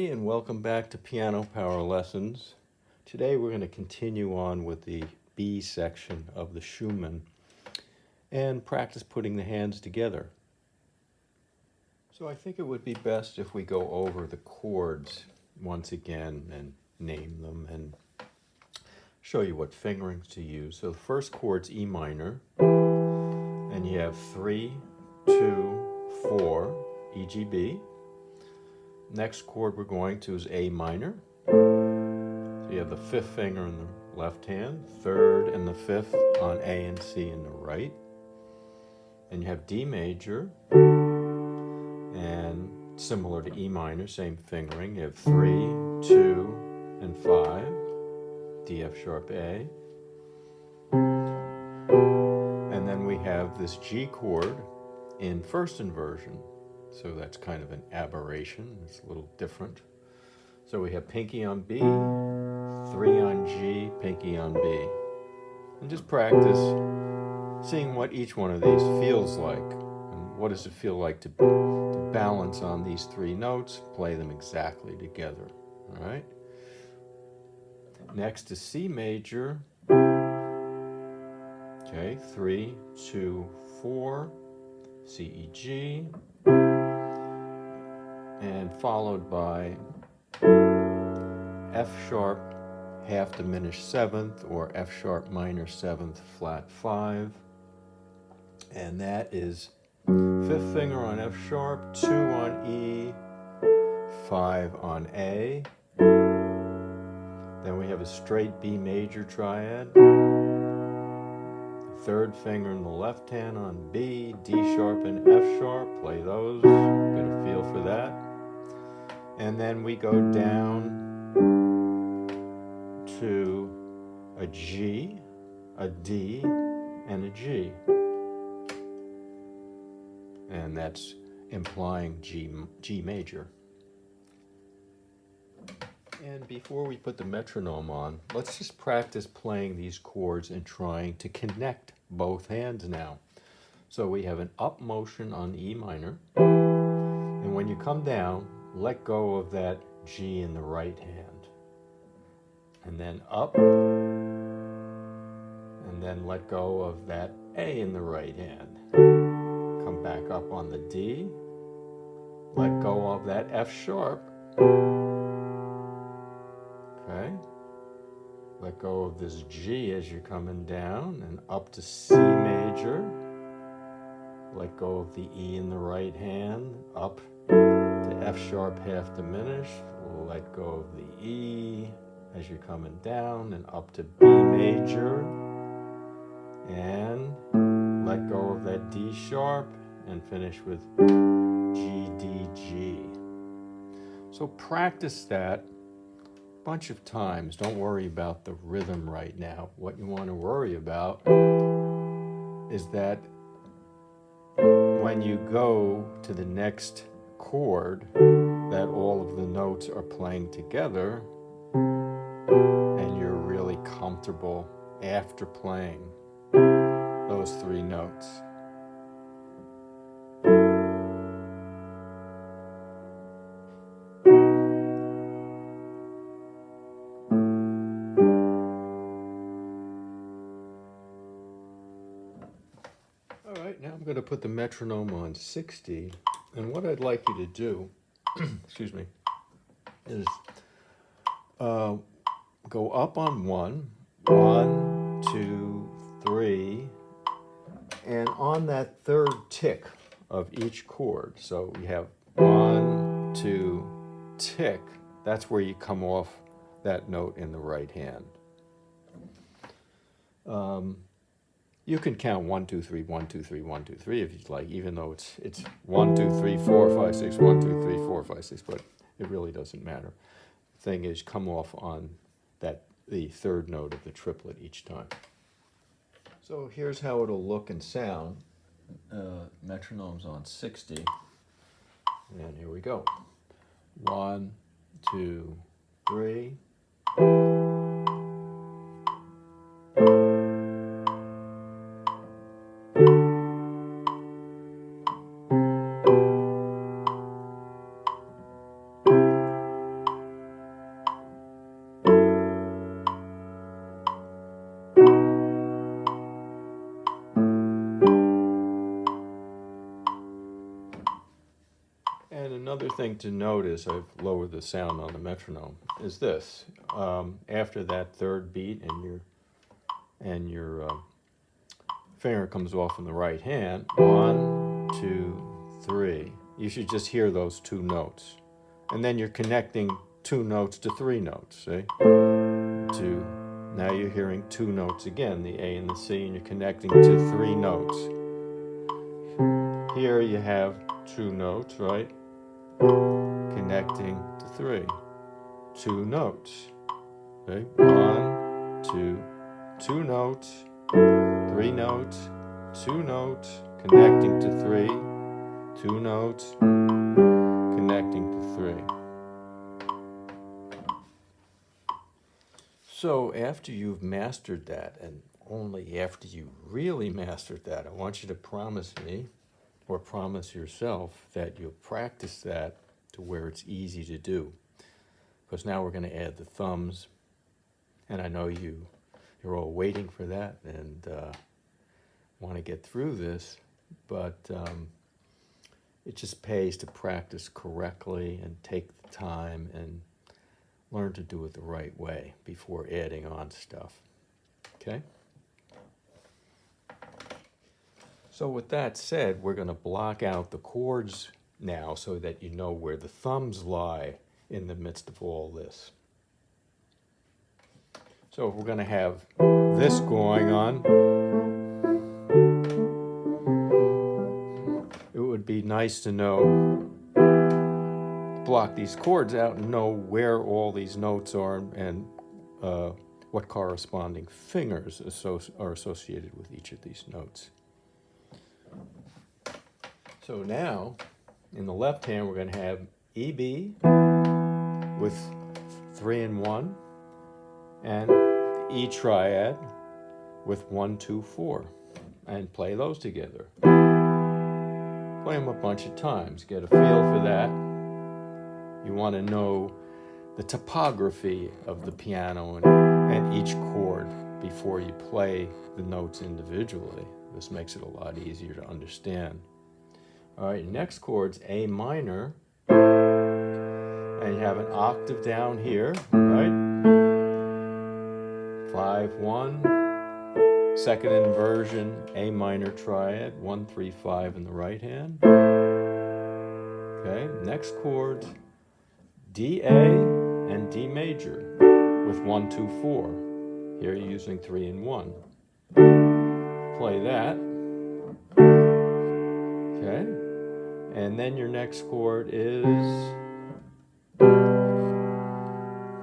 everybody, and welcome back to Piano Power Lessons. Today we're going to continue on with the B section of the Schumann and practice putting the hands together. So I think it would be best if we go over the chords once again and name them and show you what fingerings to use. So the first chord's E minor, and you have 3, 2, 4, E, G, B. Next chord we're going to is A minor. So you have the 5th finger in the left hand, 3rd and the 5th on A and C in the right. And you have D major, and similar to E minor, same fingering. You have 3, 2, and 5, D, F sharp, A. And then we have this G chord in first inversion. So that's kind of an aberration. It's a little different. So we have pinky on B, 3 on G, pinky on B. And just practice seeing what each one of these feels like. And what does it feel like to balance on these 3 notes, play them exactly together. All right? Next is C major. Okay, 3, 2, 4, C, E, G. And followed by F sharp half diminished 7th or F sharp minor 7th flat 5. And that is 5th finger on F sharp, 2 on E, 5 on A. Then we have a straight B major triad. 3rd finger in the left hand on B, D sharp and F sharp. Play those, get a feel for that. And then we go down to a G, a D, and a G. And that's implying G major. And before we put the metronome on, let's just practice playing these chords and trying to connect both hands now. So we have an up motion on E minor, and when you come down, let go of that G in the right hand. And then up, and then let go of that A in the right hand. Come back up on the D, let go of that F sharp. Okay, let go of this G as you're coming down and up to C major. Let go of the E in the right hand, up to F sharp half diminished. Let go of the E as you're coming down and up to B major. And let go of that D sharp and finish with G, D, G. So practice that bunch of times. Don't worry about the rhythm right now. What you want to worry about is that when you go to the next chord, that all of the notes are playing together and you're really comfortable after playing those 3 notes. All right, now I'm going to put the metronome on 60, and what I'd like you to do, excuse me, is go up on 1, 1, 2, 3, and on that 3rd tick of each chord. So we have 1, 2, tick. That's where you come off that note in the right hand. You can count 1, 2, 3, 1, 2, 3, 1, 2, 3 if you'd like, even though it's 1, 2, 3, 4, 5, 6, 1, 2, 3, 4, 5, 6, but it really doesn't matter. The thing is, come off on the 3rd note of the triplet each time. So here's how it'll look and sound. Metronome's on 60, and here we go. 1, 2, 3. thing to notice, I've lowered the sound on the metronome, is this. After that third beat and your finger comes off in the right hand, 1, 2, 3. You should just hear those two notes. And then you're connecting two notes to three notes, see? Two. Now you're hearing two notes again, the A and the C, and you're connecting to three notes. Here you have two notes, right? Connecting to three. Two notes. Okay? 1, 2, two notes, three notes, two notes, connecting to three, two notes, connecting to three. So after you've mastered that, and only after you really mastered that, I want you to promise me, or promise yourself, that you'll practice that to where it's easy to do. Because now we're going to add the thumbs, and I know you're all waiting for that and want to get through this, but it just pays to practice correctly and take the time and learn to do it the right way before adding on stuff. Okay? So with that said, we're going to block out the chords now so that you know where the thumbs lie in the midst of all this. So if we're going to have this going on, it would be nice to know, block these chords out and know where all these notes are and what corresponding fingers are associated with each of these notes. So now, in the left hand, we're going to have EB with 3 and 1, and the E triad with 1, 2, 4, and play those together. Play them a bunch of times, get a feel for that. You want to know the topography of the piano and each chord before you play the notes individually. This makes it a lot easier to understand. All right, next chord's A minor, and you have an octave down here, right? 5, 1, second inversion, A minor triad, 1, 3, 5 in the right hand. Okay, next chord, D, A, and D major with 1, 2, 4. Here you're using 3 and 1. Play that. Okay, and then your next chord is,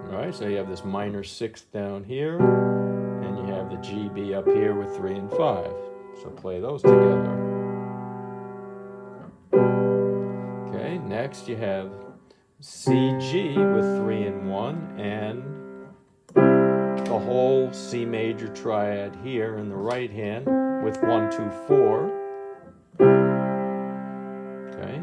all right, so you have this minor 6th down here, and you have the G, B up here with 3 and 5. So play those together. Okay, next you have C, G with 3 and 1, and the whole C major triad here in the right hand with 1, 2, 4. Okay.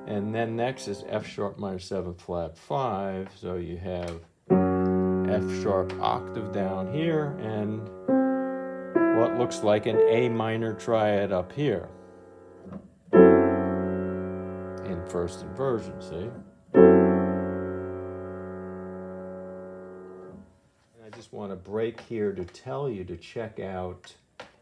And then next is F sharp minor 7 flat 5. So you have F sharp octave down here and what looks like an A minor triad up here in first inversion, see? And I just want to break here to tell you to check out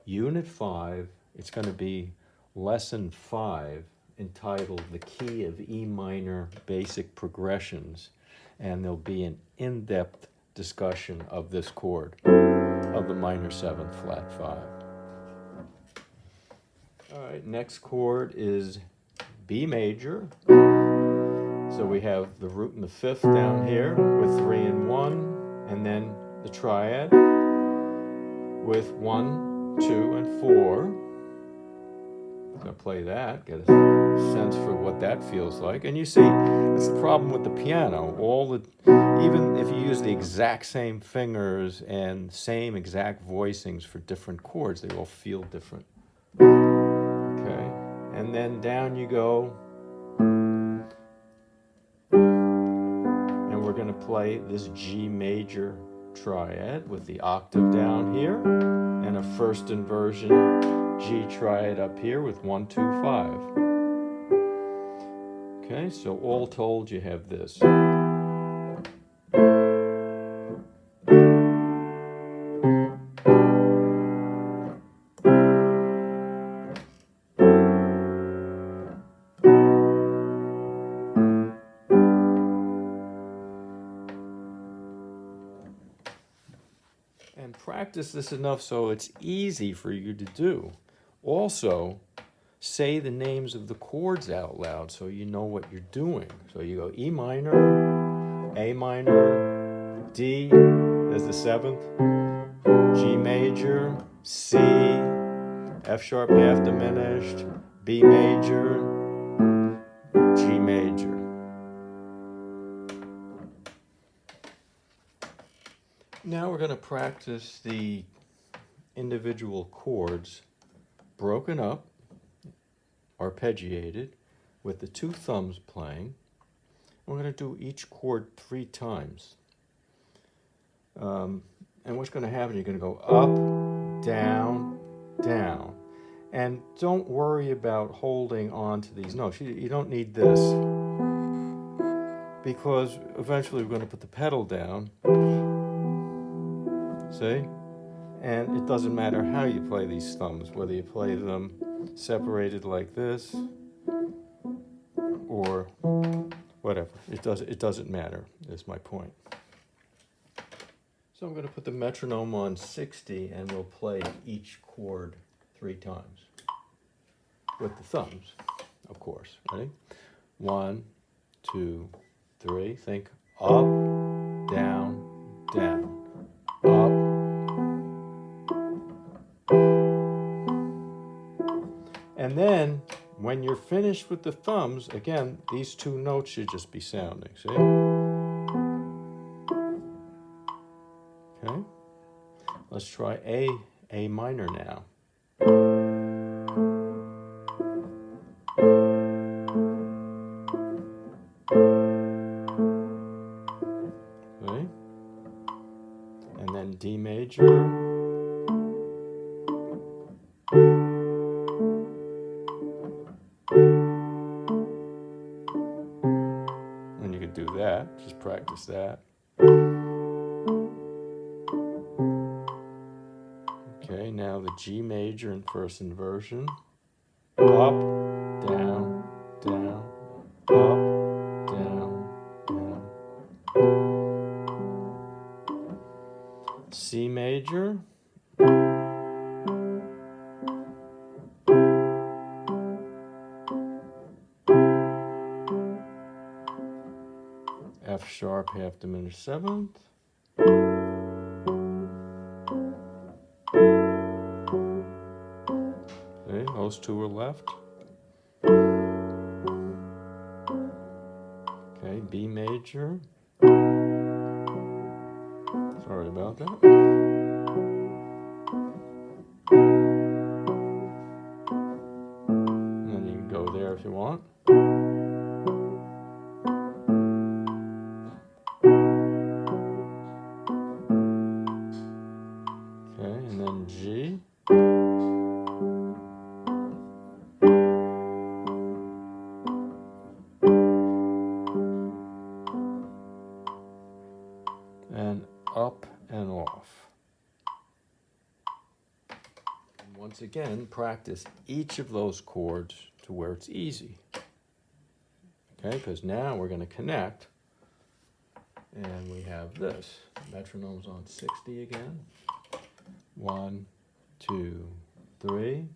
Unit 5. It's going to be Lesson 5, entitled The Key of E Minor Basic Progressions, and there'll be an in-depth discussion of this chord, of the minor 7 flat 5. All right, next chord is B major. So we have the root and the 5th down here with 3 and 1, and then the triad with 1, 2, and 4. So play that, get a sense for what that feels like. And you see, it's the problem with the piano. Even if you use the exact same fingers and same exact voicings for different chords, they all feel different. Okay, and then down you go. And we're going to play this G major triad with the octave down here and a first inversion G triad up here with 1, 2, 5. Okay, so all told you have this. And practice this enough so it's easy for you to do. Also, say the names of the chords out loud so you know what you're doing. So you go E minor, A minor, D as the seventh, G major, C, F sharp half diminished, B major, G major. Now we're going to practice the individual chords broken up, arpeggiated, with the two thumbs playing. We're going to do each chord 3 times. And what's going to happen, you're going to go up, down, down. And don't worry about holding on to these notes. You don't need this, because eventually we're going to put the pedal down. See? And it doesn't matter how you play these thumbs, whether you play them separated like this or whatever. It doesn't matter, is my point. So I'm going to put the metronome on 60 and we'll play each chord 3 times. With the thumbs, of course. Ready? 1, 2, 3. Think up, down, down. Up. And then, when you're finished with the thumbs, again, these 2 notes should just be sounding. See? Okay. Let's try A minor now. Okay. And then D major. And you could do that, just practice that. Okay, now the G major in first inversion. Up, down, down, up, down, down. C major. F sharp half diminished 7th. Okay, those 2 are left. Okay, B major. Sorry about that. And then you can go there if you want. Okay, and then G. And up and off. And once again, practice each of those chords to where it's easy. Okay, because now we're going to connect, and we have this. Metronome's on 60 again. 1, 2, 3.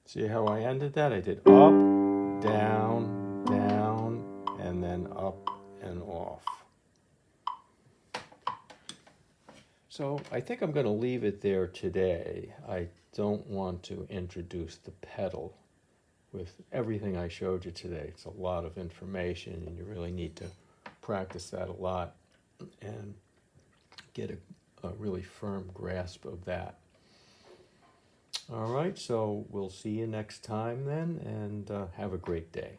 See how I ended that? I did up, down, down, and then up and off. So I think I'm going to leave it there today. I don't want to introduce the pedal with everything I showed you today. It's a lot of information and you really need to practice that a lot and get a really firm grasp of that. All right, so we'll see you next time then, and have a great day.